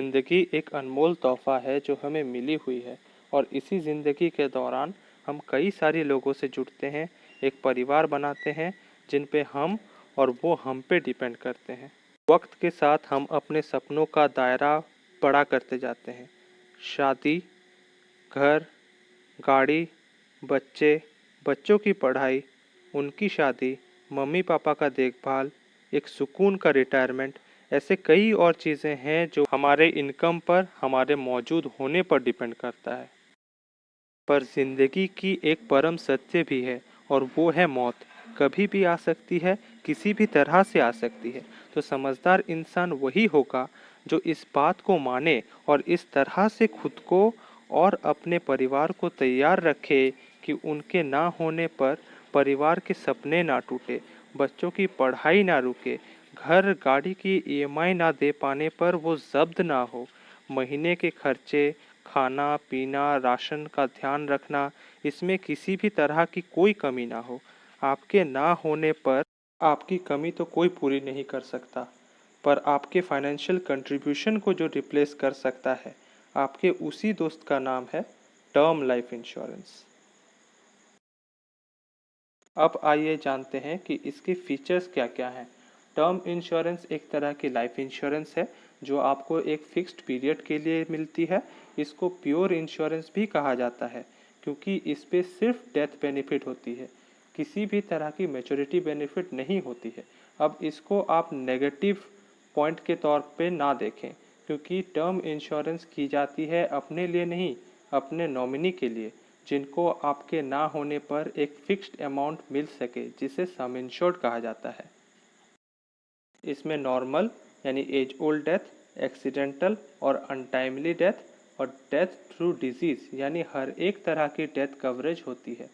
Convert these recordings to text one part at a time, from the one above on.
ज़िंदगी एक अनमोल तोहफ़ा है जो हमें मिली हुई है और इसी ज़िंदगी के दौरान हम कई सारे लोगों से जुड़ते हैं, एक परिवार बनाते हैं जिन पे हम और वो हम पे डिपेंड करते हैं। वक्त के साथ हम अपने सपनों का दायरा बड़ा करते जाते हैं। शादी, घर, गाड़ी, बच्चे, बच्चों की पढ़ाई, उनकी शादी, मम्मी पापा का देखभाल, एक सुकून का रिटायरमेंट, ऐसे कई और चीज़ें हैं जो हमारे इनकम पर, हमारे मौजूद होने पर डिपेंड करता है। पर ज़िंदगी की एक परम सत्य भी है और वो है मौत। कभी भी आ सकती है, किसी भी तरह से आ सकती है। तो समझदार इंसान वही होगा जो इस बात को माने और इस तरह से खुद को और अपने परिवार को तैयार रखे कि उनके ना होने पर परिवार के सपने ना टूटे, बच्चों की पढ़ाई ना रुके, घर गाड़ी की ईएमआई ना दे पाने पर वो जब्त ना हो, महीने के खर्चे, खाना पीना, राशन का ध्यान रखना, इसमें किसी भी तरह की कोई कमी ना हो। आपके ना होने पर आपकी कमी तो कोई पूरी नहीं कर सकता, पर आपके फाइनेंशियल कंट्रीब्यूशन को जो रिप्लेस कर सकता है, आपके उसी दोस्त का नाम है टर्म लाइफ इंश्योरेंस। अब आइए जानते हैं कि इसके फीचर्स क्या क्या हैं। टर्म इंश्योरेंस एक तरह की लाइफ इंश्योरेंस है जो आपको एक फिक्स्ड पीरियड के लिए मिलती है। इसको प्योर इंश्योरेंस भी कहा जाता है क्योंकि इस पे सिर्फ डेथ बेनिफिट होती है, किसी भी तरह की मैच्योरिटी बेनिफिट नहीं होती है। अब इसको आप नेगेटिव पॉइंट के तौर पे ना देखें, क्योंकि टर्म इंश्योरेंस की जाती है अपने लिए नहीं, अपने नॉमिनी के लिए, जिनको आपके ना होने पर एक फिक्स्ड अमाउंट मिल सके, जिसे सम इंश्योर्ड कहा जाता है। इसमें नॉर्मल यानी एज ओल्ड डेथ, एक्सीडेंटल और अनटाइमली डेथ और डेथ थ्रू डिजीज यानी हर एक तरह की डेथ कवरेज होती है।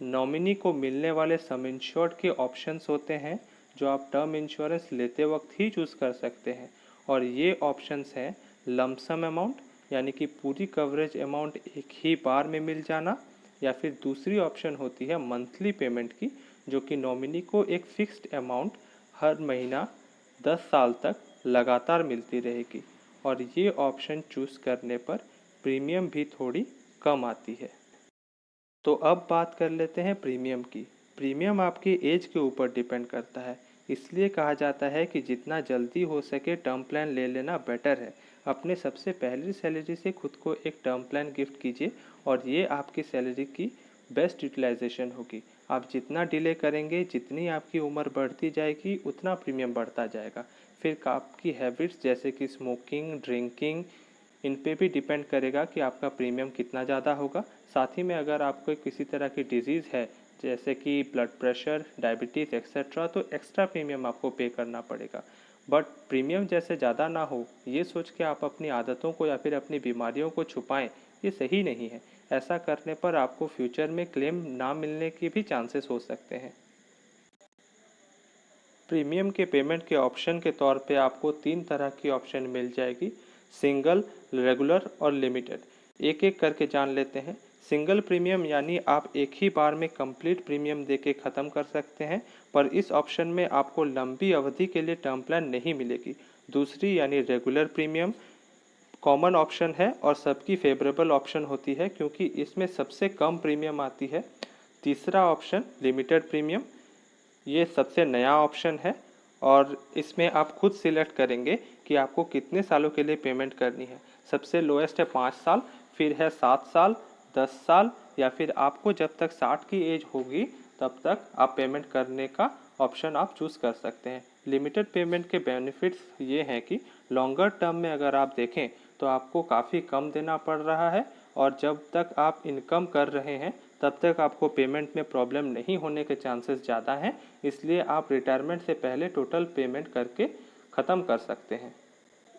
नॉमिनी को मिलने वाले सम इंश्योर्ड के ऑप्शंस होते हैं जो आप टर्म इंश्योरेंस लेते वक्त ही चूज़ कर सकते हैं, और ये ऑप्शंस हैं लमसम अमाउंट यानी कि पूरी कवरेज अमाउंट एक ही बार में मिल जाना, या फिर दूसरी ऑप्शन होती है मंथली पेमेंट की, जो कि नॉमिनी को एक फिक्स्ड अमाउंट हर महीना 10 साल तक लगातार मिलती रहेगी, और ये ऑप्शन चूज़ करने पर प्रीमियम भी थोड़ी कम आती है। तो अब बात कर लेते हैं प्रीमियम की। प्रीमियम आपकी एज के ऊपर डिपेंड करता है, इसलिए कहा जाता है कि जितना जल्दी हो सके टर्म प्लान ले लेना बेटर है। अपने सबसे पहली सैलरी से खुद को एक टर्म प्लान गिफ्ट कीजिए और ये आपकी सैलरी की बेस्ट यूटिलाइजेशन होगी। आप जितना डिले करेंगे, जितनी आपकी उम्र बढ़ती जाएगी, उतना प्रीमियम बढ़ता जाएगा। फिर आपकी हैबिट्स जैसे कि स्मोकिंग, ड्रिंकिंग, इन पे भी डिपेंड करेगा कि आपका प्रीमियम कितना ज़्यादा होगा। साथ ही में अगर आपको किसी तरह की डिजीज़ है जैसे कि ब्लड प्रेशर, डायबिटीज़ एक्सेट्रा, तो एक्स्ट्रा प्रीमियम आपको पे करना पड़ेगा। बट प्रीमियम जैसे ज़्यादा ना हो, ये सोच के आप अपनी आदतों को या फिर अपनी बीमारियों को छुपाएं, ये सही नहीं है। ऐसा करने पर आपको फ्यूचर में क्लेम ना मिलने की भी चांसेस हो सकते हैं। प्रीमियम के पेमेंट के ऑप्शन के तौर पे आपको 3 तरह की ऑप्शन मिल जाएगी: सिंगल, रेगुलर और लिमिटेड। एक एक करके जान लेते हैं। सिंगल प्रीमियम यानी आप एक ही बार में कंप्लीट प्रीमियम देके ख़त्म कर सकते हैं, पर इस ऑप्शन में आपको लंबी अवधि के लिए टर्म प्लान नहीं मिलेगी। दूसरी यानी रेगुलर प्रीमियम कॉमन ऑप्शन है और सबकी फेवरेबल ऑप्शन होती है क्योंकि इसमें सबसे कम प्रीमियम आती है। तीसरा ऑप्शन लिमिटेड प्रीमियम, ये सबसे नया ऑप्शन है और इसमें आप खुद सिलेक्ट करेंगे कि आपको कितने सालों के लिए पेमेंट करनी है। सबसे लोएस्ट है 5 साल, फिर है 7 साल, 10 साल, या फिर आपको जब तक 60 की एज होगी तब तक आप पेमेंट करने का ऑप्शन आप चूज़ कर सकते हैं। लिमिटेड पेमेंट के बेनिफिट्स ये हैं कि लॉन्गर टर्म में अगर आप देखें तो आपको काफ़ी कम देना पड़ रहा है, और जब तक आप इनकम कर रहे हैं तब तक आपको पेमेंट में प्रॉब्लम नहीं होने के चांसेस ज़्यादा हैं, इसलिए आप रिटायरमेंट से पहले टोटल पेमेंट करके ख़त्म कर सकते हैं।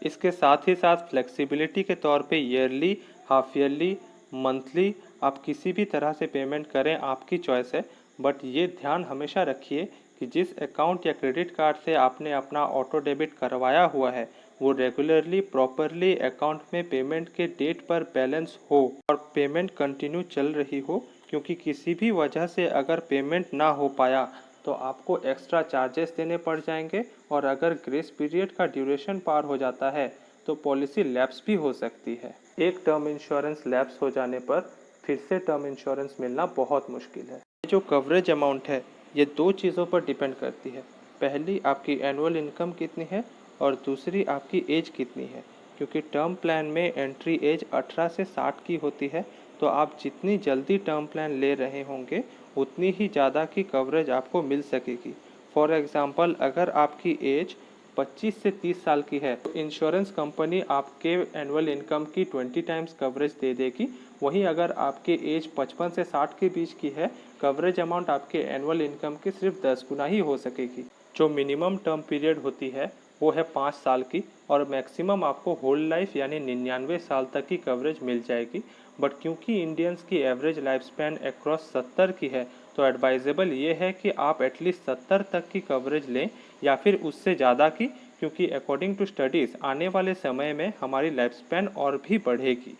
इसके साथ ही साथ फ्लेक्सिबिलिटी के तौर पे ईयरली, हाफ ईयरली, मंथली, आप किसी भी तरह से पेमेंट करें, आपकी चॉइस है। बट ये ध्यान हमेशा रखिए कि जिस अकाउंट या क्रेडिट कार्ड से आपने अपना ऑटो डेबिट करवाया हुआ है वो रेगुलरली प्रॉपरली अकाउंट में पेमेंट के डेट पर बैलेंस हो और पेमेंट कंटिन्यू चल रही हो, क्योंकि किसी भी वजह से अगर पेमेंट ना हो पाया तो आपको एक्स्ट्रा चार्जेस देने पड़ जाएंगे, और अगर ग्रेस पीरियड का ड्यूरेशन पार हो जाता है तो पॉलिसी लैप्स भी हो सकती है। एक टर्म इंश्योरेंस लैप्स हो जाने पर फिर से टर्म इंश्योरेंस मिलना बहुत मुश्किल है। ये जो कवरेज अमाउंट है ये दो चीज़ों पर डिपेंड करती है। पहली आपकी एनुअल इनकम कितनी है और दूसरी आपकी एज कितनी है, क्योंकि टर्म प्लान में एंट्री एज 18 से 60 की होती है। तो आप जितनी जल्दी टर्म प्लान ले रहे होंगे उतनी ही ज़्यादा की कवरेज आपको मिल सकेगी। फॉर एग्ज़ाम्पल अगर आपकी एज 25 से 30 साल की है तो इंश्योरेंस कंपनी आपके एनुअल इनकम की 20 टाइम्स कवरेज दे देगी। वहीं अगर आपकी एज 55 से 60 के बीच की है, कवरेज अमाउंट आपके एनुअल इनकम की सिर्फ 10 गुना ही हो सकेगी। जो मिनिमम टर्म पीरियड होती है वो है 5 साल की और मैक्सिमम आपको होल लाइफ यानी 99 साल तक की कवरेज मिल जाएगी। बट क्योंकि इंडियंस की एवरेज लाइफ स्पैन अक्रॉस 70 की है तो एडवाइजेबल ये है कि आप एटलीस्ट 70 तक की कवरेज लें या फिर उससे ज़्यादा की, क्योंकि अकॉर्डिंग टू स्टडीज़ आने वाले समय में हमारी लाइफ स्पैन और भी बढ़ेगी।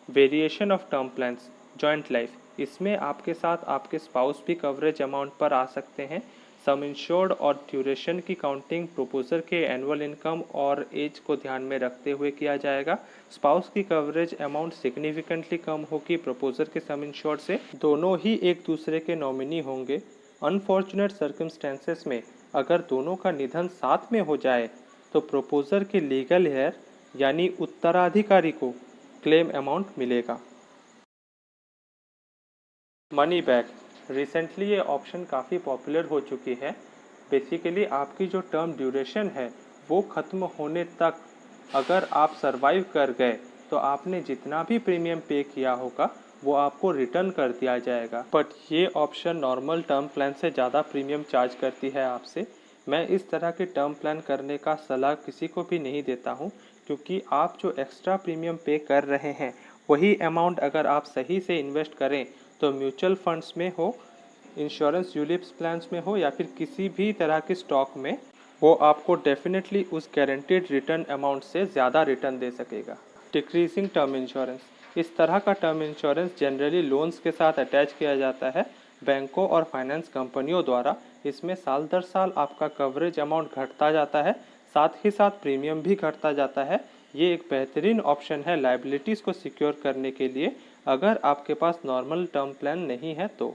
Variation of term plans, joint life, इसमें आपके साथ आपके स्पाउस भी कवरेज अमाउंट पर आ सकते हैं। सम इंश्योर्ड और ड्यूरेशन की काउंटिंग प्रोपोजर के एनुअल इनकम और एज को ध्यान में रखते हुए किया जाएगा। स्पाउस की कवरेज अमाउंट सिग्निफिकेंटली कम होगी प्रोपोजर के सम इंश्योर्ड से। दोनों ही एक दूसरे के नॉमिनी होंगे। अनफॉर्चुनेट सर्कमस्टेंसेस में अगर दोनों का निधन साथ में हो जाए तो प्रोपोजर के लीगल हेयर यानी उत्तराधिकारी को क्लेम अमाउंट मिलेगा। मनी बैक, रिसेंटली ये ऑप्शन काफ़ी पॉपुलर हो चुकी है। बेसिकली आपकी जो टर्म ड्यूरेशन है वो ख़त्म होने तक अगर आप सरवाइव कर गए तो आपने जितना भी प्रीमियम पे किया होगा वो आपको रिटर्न कर दिया जाएगा। बट ये ऑप्शन नॉर्मल टर्म प्लान से ज़्यादा प्रीमियम चार्ज करती है आपसे। मैं इस तरह के टर्म प्लान करने का सलाह किसी को भी नहीं देता हूँ, क्योंकि आप जो एक्स्ट्रा प्रीमियम पे कर रहे हैं वही अमाउंट अगर आप सही से इन्वेस्ट करें तो म्यूचुअल फंड्स में हो, इंश्योरेंस यूलिप्स प्लान्स में हो या फिर किसी भी तरह के स्टॉक में, वो आपको डेफिनेटली उस गारंटेड रिटर्न अमाउंट से ज़्यादा रिटर्न दे सकेगा। डिक्रीजिंग टर्म इंश्योरेंस, इस तरह का टर्म इंश्योरेंस जनरली लोन्स के साथ अटैच किया जाता है बैंकों और फाइनेंस कंपनियों द्वारा। इसमें साल दर साल आपका कवरेज अमाउंट घटता जाता है, साथ ही साथ प्रीमियम भी घटता जाता है। ये एक बेहतरीन ऑप्शन है लाइबिलिटीज़ को सिक्योर करने के लिए अगर आपके पास नॉर्मल टर्म प्लान नहीं है तो।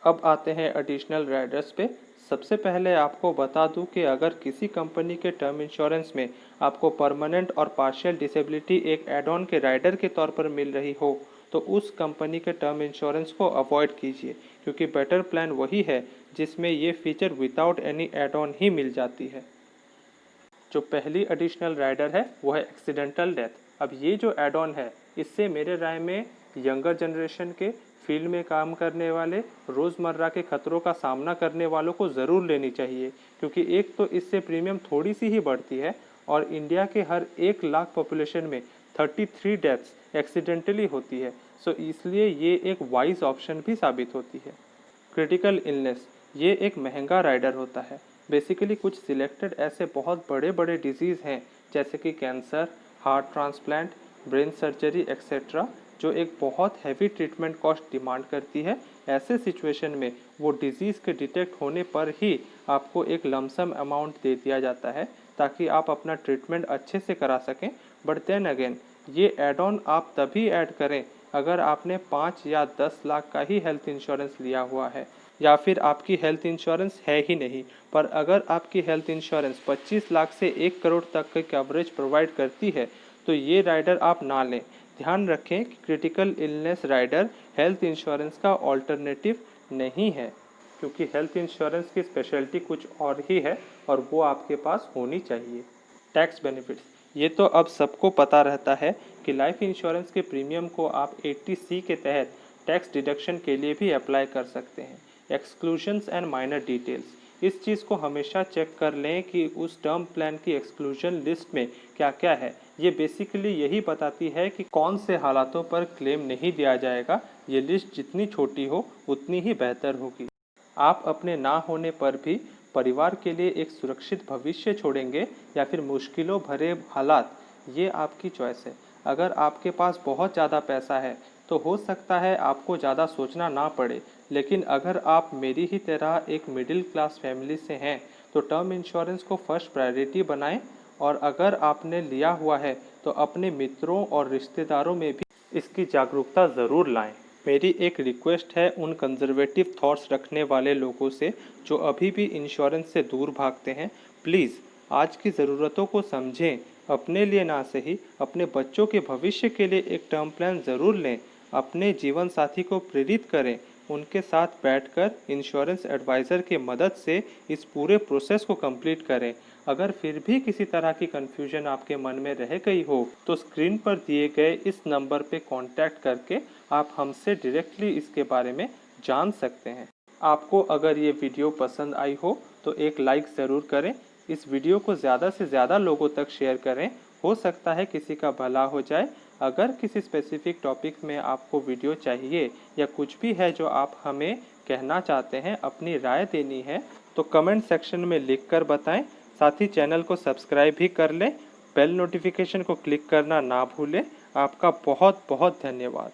अब आते हैं एडिशनल राइडर्स पे। सबसे पहले आपको बता दूं कि अगर किसी कंपनी के टर्म इंश्योरेंस में आपको परमानेंट और पार्शियल डिसेबिलिटी एक एड ऑन के राइडर के तौर पर मिल रही हो तो उस कंपनी के टर्म इंश्योरेंस को अवॉइड कीजिए, क्योंकि बेटर प्लान वही है जिसमें ये feature without any add on ही मिल जाती है। जो पहली एडिशनल राइडर है वो है एक्सीडेंटल डेथ। अब ये जो एड ऑन है इससे मेरे राय में यंगर जनरेशन के फील्ड में काम करने वाले रोज़मर्रा के खतरों का सामना करने वालों को ज़रूर लेनी चाहिए, क्योंकि एक तो इससे प्रीमियम थोड़ी सी ही बढ़ती है और इंडिया के हर 1 लाख पॉपुलेशन में 33 डेथ्स एक्सीडेंटली होती है। सो इसलिए ये एक वाइज ऑप्शन भी साबित होती है। क्रिटिकल इलनेस, ये एक महंगा राइडर होता है। बेसिकली कुछ सिलेक्टेड ऐसे बहुत बड़े बड़े डिजीज़ हैं जैसे कि cancer, heart transplant, brain surgery etcetera, जो एक बहुत हैवी ट्रीटमेंट कॉस्ट डिमांड करती है। ऐसे सिचुएशन में वो डिजीज़ के डिटेक्ट होने पर ही आपको एक लमसम अमाउंट दे दिया जाता है ताकि आप अपना ट्रीटमेंट अच्छे से करा सकें। बट देन अगेन ये एड ऑन आप तभी ऐड करें अगर आपने 5 या 10 लाख का ही हेल्थ इंश्योरेंस लिया हुआ है या फिर आपकी हेल्थ इंश्योरेंस है ही नहीं। पर अगर आपकी हेल्थ इंश्योरेंस 25 लाख से 1 करोड़ तक की कवरेज प्रोवाइड करती है तो ये राइडर आप ना लें। ध्यान रखें कि critical illness rider health insurance का ऑल्टरनेटिव नहीं है, क्योंकि हेल्थ इंश्योरेंस की स्पेशलिटी कुछ और ही है और वो आपके पास होनी चाहिए। टैक्स बेनिफिट्स, ये तो अब सबको पता रहता है कि लाइफ इंश्योरेंस के प्रीमियम को आप 80C के तहत टैक्स डिडक्शन के लिए भी अप्लाई कर सकते हैं। एक्सक्लूजन्स एंड माइनर डिटेल्स, इस चीज़ को हमेशा चेक कर लें कि उस टर्म प्लान की एक्सक्लूजन लिस्ट में क्या क्या है। ये बेसिकली यही बताती है कि कौन से हालातों पर क्लेम नहीं दिया जाएगा। ये लिस्ट जितनी छोटी हो उतनी ही बेहतर होगी। आप अपने ना होने पर भी परिवार के लिए एक सुरक्षित भविष्य छोड़ेंगे या फिर मुश्किलों भरे हालात, ये आपकी चॉइस है। अगर आपके पास बहुत ज़्यादा पैसा है तो हो सकता है आपको ज़्यादा सोचना ना पड़े, लेकिन अगर आप मेरी ही तरह एक मिडिल क्लास फैमिली से हैं तो तो टर्म इंश्योरेंस को फर्स्ट प्रायोरिटी बनाएं और अगर आपने लिया हुआ है तो अपने मित्रों और रिश्तेदारों में भी इसकी जागरूकता ज़रूर लाएं। मेरी एक रिक्वेस्ट है उन कंजर्वेटिव थॉट्स रखने वाले लोगों से जो अभी भी इंश्योरेंस से दूर भागते हैं, प्लीज़ आज की ज़रूरतों को समझें। अपने लिए ना सही, अपने बच्चों के भविष्य के लिए एक टर्म प्लान ज़रूर लें। अपने जीवन साथी को प्रेरित करें, उनके साथ बैठकर इंश्योरेंस एडवाइज़र की मदद से इस पूरे प्रोसेस को कंप्लीट करें। अगर फिर भी किसी तरह की कन्फ्यूजन आपके मन में रह गई हो तो स्क्रीन पर दिए गए इस नंबर पे कांटेक्ट करके आप हमसे डायरेक्टली इसके बारे में जान सकते हैं। आपको अगर ये वीडियो पसंद आई हो तो एक लाइक ज़रूर करें। इस वीडियो को ज़्यादा से ज़्यादा लोगों तक शेयर करें, हो सकता है किसी का भला हो जाए। अगर किसी स्पेसिफिक टॉपिक में आपको वीडियो चाहिए या कुछ भी है जो आप हमें कहना चाहते हैं, अपनी राय देनी है, तो कमेंट सेक्शन में लिख कर बताएं। साथ ही चैनल को सब्सक्राइब भी कर लें, बेल नोटिफिकेशन को क्लिक करना ना भूलें। आपका बहुत बहुत धन्यवाद।